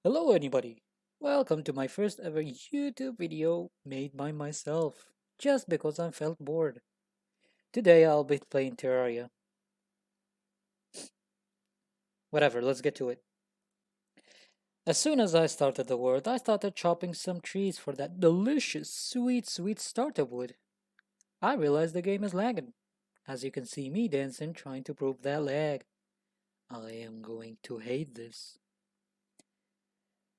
Hello anybody! Welcome to my first ever YouTube video made by myself, just because I felt bored. Today I'll be playing Terraria. Whatever, let's get to it. As soon as I started the world, I started chopping some trees for that delicious, sweet starter wood. I realized the game is lagging. As you can see me dancing trying to prove that lag. I am going to hate this.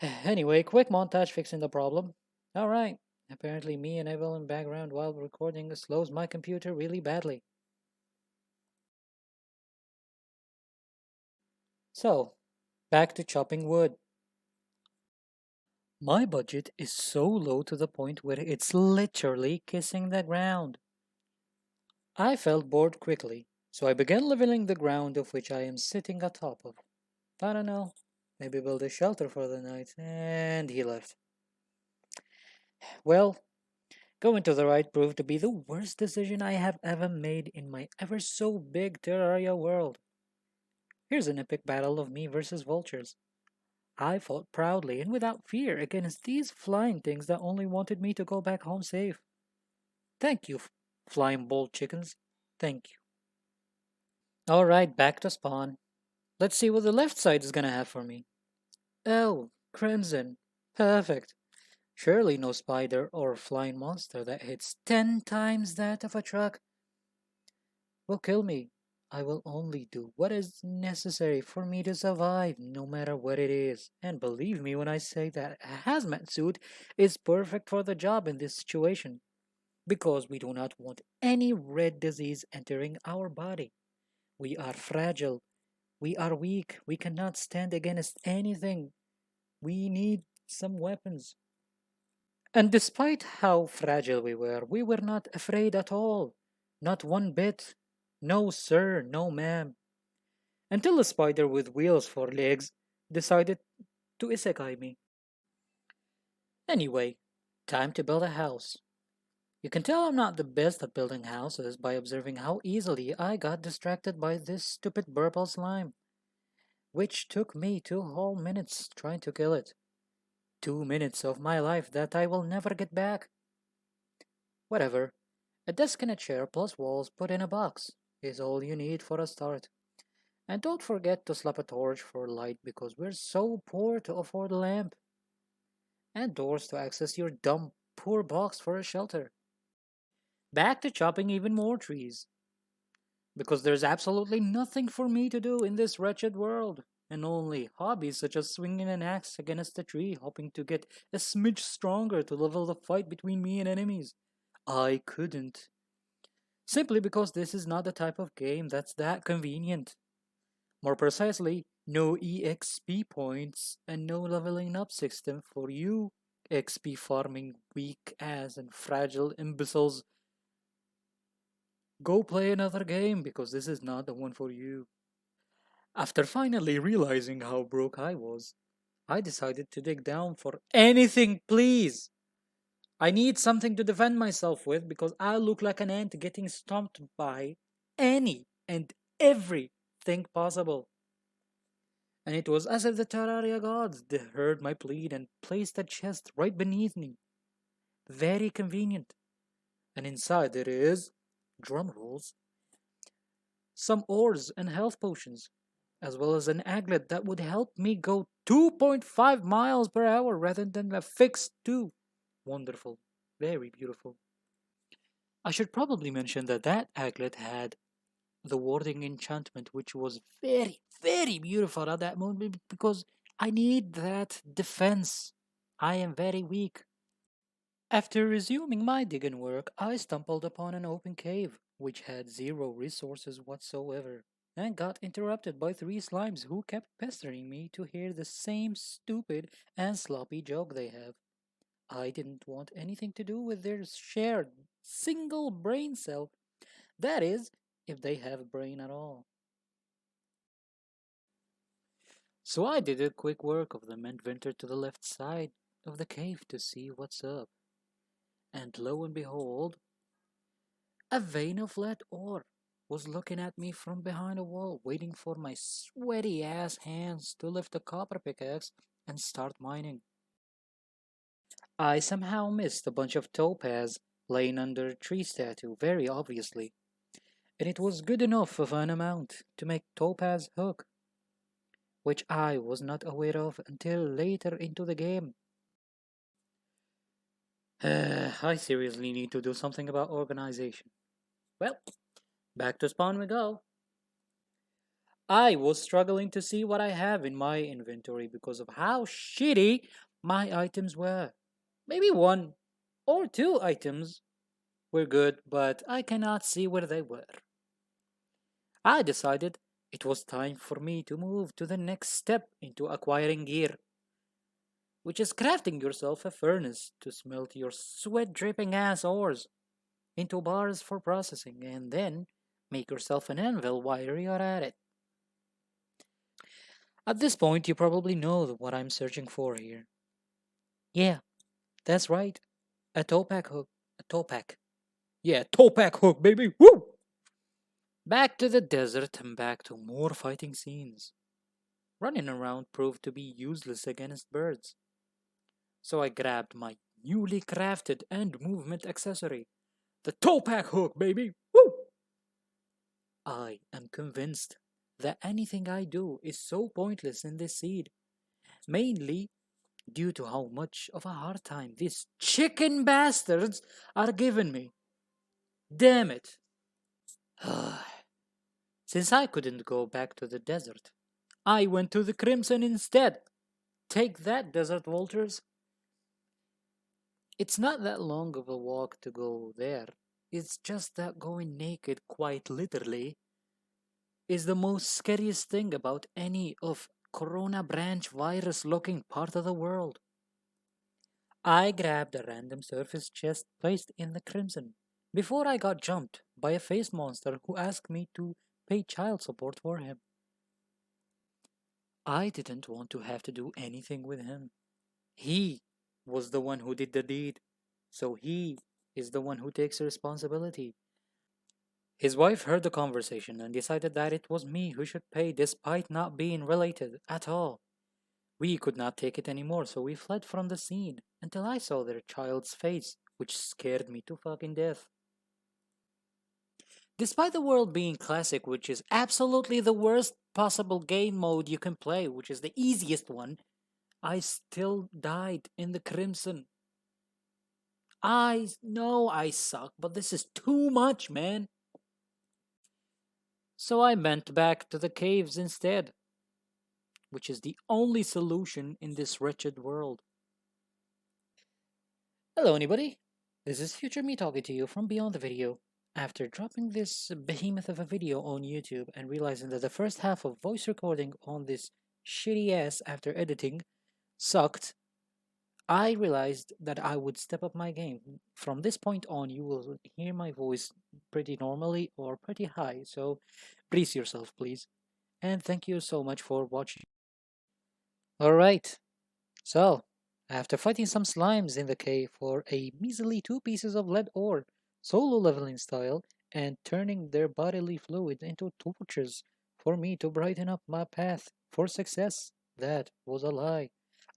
Anyway, quick montage fixing the problem. Alright, apparently me and Evelyn background while recording slows my computer really badly. So, back to chopping wood. My budget is so low to the point where it's literally kissing the ground. I felt bored quickly, so I began leveling the ground of which I am sitting atop of. I don't know, maybe build a shelter for the night, and he left. Well, going to the right proved to be the worst decision I have ever made in my ever so big Terraria world. Here's an epic battle of me versus vultures. I fought proudly and without fear against these flying things that only wanted me to go back home safe. Thank you, flying bold chickens. Thank you. Alright, back to spawn. Let's see what the left side is gonna have for me. Oh, crimson. Perfect. Surely no spider or flying monster that hits 10 times that of a truck will kill me. I will only do what is necessary for me to survive, no matter what it is. And believe me when I say that a hazmat suit is perfect for the job in this situation, because we do not want any red disease entering our body. We are fragile. We are weak. We cannot stand against anything. We need some weapons. And despite how fragile we were not afraid at all. Not one bit. No, sir, no, ma'am. Until a spider with wheels for legs decided to isekai me. Anyway, time to build a house. You can tell I'm not the best at building houses by observing how easily I got distracted by this stupid purple slime, which took me 2 whole minutes trying to kill it. 2 minutes of my life that I will never get back. Whatever. A desk and a chair plus walls put in a box is all you need for a start. And don't forget to slap a torch for light because we're so poor to afford a lamp. And doors to access your dumb, poor box for a shelter. Back to chopping even more trees. Because there's absolutely nothing for me to do in this wretched world. And only hobbies such as swinging an axe against a tree, hoping to get a smidge stronger to level the fight between me and enemies. I couldn't. Simply because this is not the type of game that's that convenient. More precisely, no EXP points and no leveling up system for you XP farming weak ass and fragile imbeciles. Go play another game because this is not the one for you. After finally realizing how broke I was, I decided to dig down for anything, please. I need something to defend myself with because I look like an ant getting stomped by any and everything possible. And it was as if the Terraria gods heard my plea and placed a chest right beneath me. Very convenient. And inside there is, drum rolls, some ores and health potions, as well as an aglet that would help me go 2.5 miles per hour rather than a fixed 2. Wonderful. Very beautiful. I should probably mention that that aglet had the warding enchantment, which was very beautiful at that moment because I need that defense. I am very weak. After resuming my digging work, I stumbled upon an open cave, which had zero resources whatsoever, and got interrupted by three slimes who kept pestering me to hear the same stupid and sloppy joke they have. I didn't want anything to do with their shared single brain cell. That is, if they have a brain at all. So I did a quick work of them and ventured to the left side of the cave to see what's up. And lo and behold, a vein of lead ore was looking at me from behind a wall, waiting for my sweaty ass hands to lift the copper pickaxe and start mining. I somehow missed a bunch of topaz laying under a tree statue, very obviously, and it was good enough of an amount to make topaz hook, which I was not aware of until later into the game. I seriously need to do something about organization. Well, back to spawn we go. I was struggling to see what I have in my inventory because of how shitty my items were. Maybe one or two items were good, but I cannot see where they were. I decided it was time for me to move to the next step into acquiring gear, which is crafting yourself a furnace to smelt your sweat dripping ass ores into bars for processing, and then make yourself an anvil while you're at it. At this point, you probably know what I'm searching for here. Yeah, that's right. A towpack hook. A towpack. Yeah, towpack hook, baby. Woo! Back to the desert and back to more fighting scenes. Running around proved to be useless against birds. So I grabbed my newly crafted end movement accessory. The towpack hook, baby. Woo! I am convinced that anything I do is so pointless in this seed, mainly due to how much of a hard time these chicken bastards are giving me. Damn it. Since I couldn't go back to the desert, I went to the Crimson instead. Take that, Desert Vultures. It's not that long of a walk to go there. It's just that going naked, quite literally, is the most scariest thing about any of Corona branch virus looking part of the world. I grabbed a random surface chest placed in the Crimson before I got jumped by a face monster who asked me to pay child support for him. I didn't want to have to do anything with him. He was the one who did the deed, so he is the one who takes responsibility. His wife heard the conversation and decided that it was me who should pay despite not being related at all. We could not take it anymore, so we fled from the scene until I saw their child's face, which scared me to fucking death. Despite the world being classic, which is absolutely the worst possible game mode you can play, which is the easiest one, I still died in the Crimson. I know I suck, but this is too much, man. So I went back to the caves instead, which is the only solution in this wretched world. Hello, anybody. This is Future Me talking to you from beyond the video. After dropping this behemoth of a video on YouTube and realizing that the first half of voice recording on this shitty ass after editing sucked, I realized that I would step up my game. From this point on, you will hear my voice pretty normally or pretty high, so brace yourself, please. And thank you so much for watching. Alright, so after fighting some slimes in the cave for a measly 2 pieces of lead ore, solo leveling style, and turning their bodily fluid into torches for me to brighten up my path for success, that was a lie.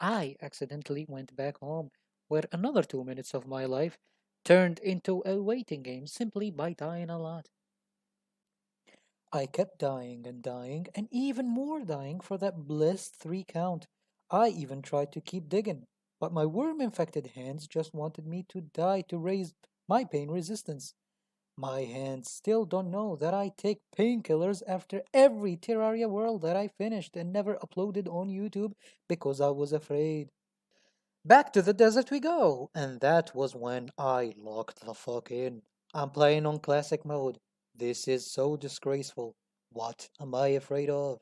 I accidentally went back home, where another 2 minutes of my life turned into a waiting game simply by dying a lot. I kept dying, and even more dying for that blessed 3 count. I even tried to keep digging, but my worm-infected hands just wanted me to die to raise my pain resistance. My hands still don't know that I take painkillers after every Terraria world that I finished and never uploaded on YouTube because I was afraid. Back to the desert we go, and that was when I locked the fuck in. I'm playing on classic mode. This is so disgraceful. What am I afraid of?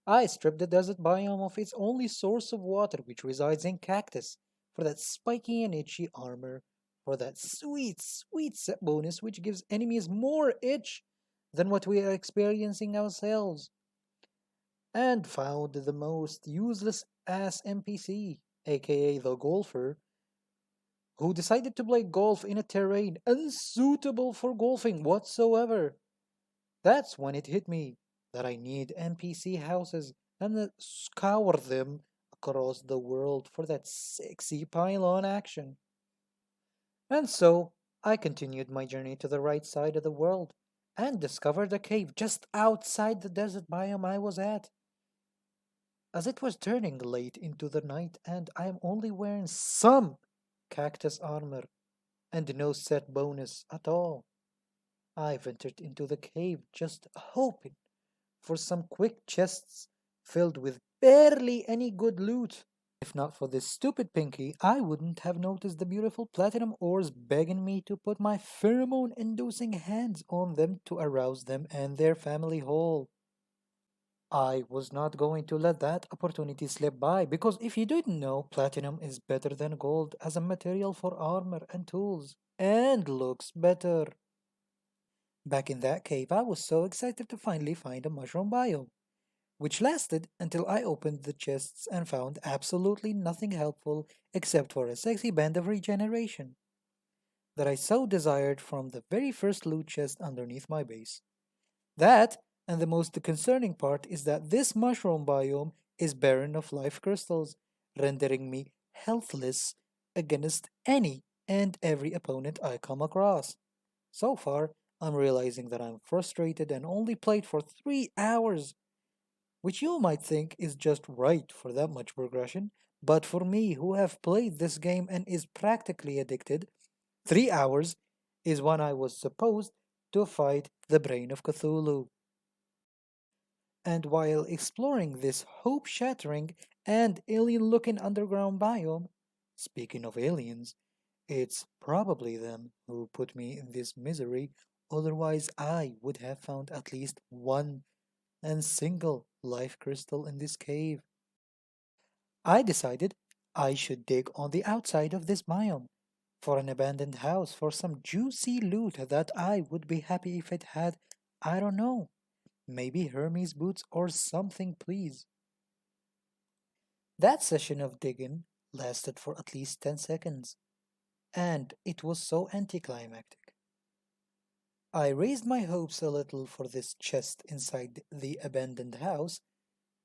I stripped the desert biome of its only source of water, which resides in cactus, for that spiky and itchy armor, for that sweet set bonus which gives enemies more itch than what we are experiencing ourselves, and found the most useless ass NPC, aka the golfer, who decided to play golf in a terrain unsuitable for golfing whatsoever. That's when it hit me that I need NPC houses and scour them across the world for that sexy pylon action. And so I continued my journey to the right side of the world and discovered a cave just outside the desert biome I was at. As it was turning late into the night and I am only wearing some cactus armor and no set bonus at all, I ventured into the cave just hoping for some quick chests filled with barely any good loot. If not for this stupid pinky, I wouldn't have noticed the beautiful platinum ores begging me to put my pheromone inducing hands on them to arouse them and their family whole. I was not going to let that opportunity slip by because if you didn't know, platinum is better than gold as a material for armor and tools, and looks better. Back in that cave, I was so excited to finally find a mushroom biome, which lasted until I opened the chests and found absolutely nothing helpful except for a sexy band of regeneration that I so desired from the very first loot chest underneath my base. That, and the most concerning part, is that this mushroom biome is barren of life crystals, rendering me healthless against any and every opponent I come across. So far, I'm realizing that I'm frustrated and only played for 3 hours, which you might think is just right for that much progression, but for me, who have played this game and is practically addicted, 3 hours is when I was supposed to fight the brain of Cthulhu. And while exploring this hope shattering and alien looking underground biome, speaking of aliens, it's probably them who put me in this misery, otherwise, I would have found at least one and single life crystal in this cave. I decided I should dig on the outside of this biome for an abandoned house for some juicy loot that I would be happy if it had, I don't know, maybe Hermes boots or something, please. That session of digging lasted for at least 10 seconds, and it was so anticlimactic. I raised my hopes a little for this chest inside the abandoned house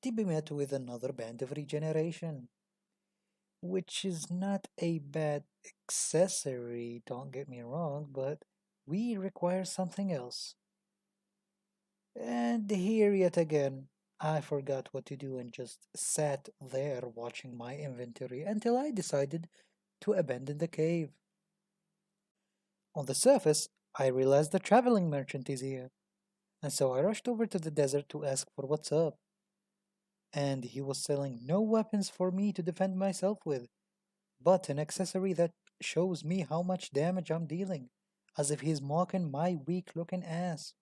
to be met with another band of regeneration, which is not a bad accessory, don't get me wrong, but we require something else. And here yet again, I forgot what to do and just sat there watching my inventory until I decided to abandon the cave. On the surface, I realized the traveling merchant is here, and so I rushed over to the desert to ask for what's up. And he was selling no weapons for me to defend myself with, but an accessory that shows me how much damage I'm dealing, as if he's mocking my weak looking ass.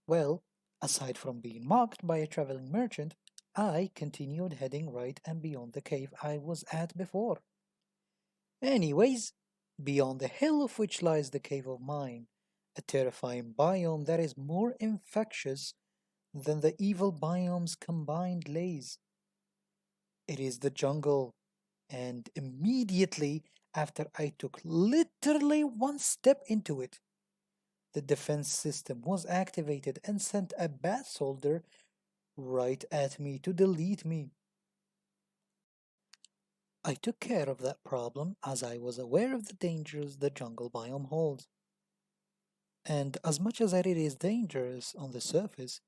Well, aside from being mocked by a traveling merchant, I continued heading right and beyond the cave I was at before. Anyways, beyond the hill of which lies the cave of mine, a terrifying biome that is more infectious than the evil biomes combined lays. It is the jungle, and immediately after I took literally one step into it, the defense system was activated and sent a bat soldier right at me to delete me. I took care of that problem as I was aware of the dangers the jungle biome holds. And as much as it is dangerous on the surface,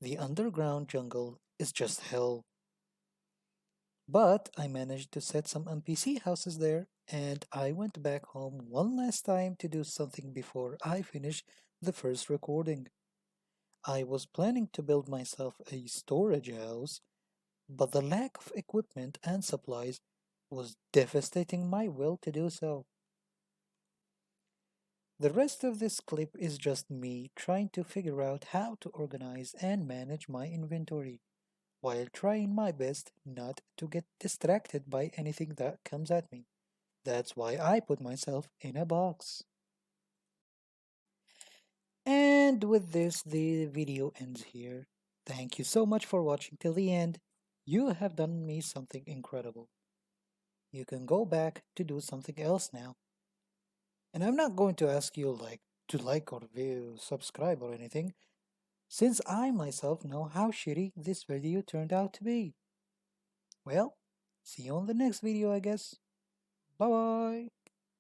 the underground jungle is just hell. But I managed to set some NPC houses there, and I went back home one last time to do something before I finished the first recording. I was planning to build myself a storage house, but the lack of equipment and supplies was devastating my will to do so. The rest of this clip is just me trying to figure out how to organize and manage my inventory, while trying my best not to get distracted by anything that comes at me. That's why I put myself in a box. And with this, the video ends here. Thank you so much for watching till the end. You have done me something incredible. You can go back to do something else now. And I'm not going to ask you to like or view, subscribe or anything, since I myself know how shitty this video turned out to be. Well, See you on the next video, I guess. Bye bye.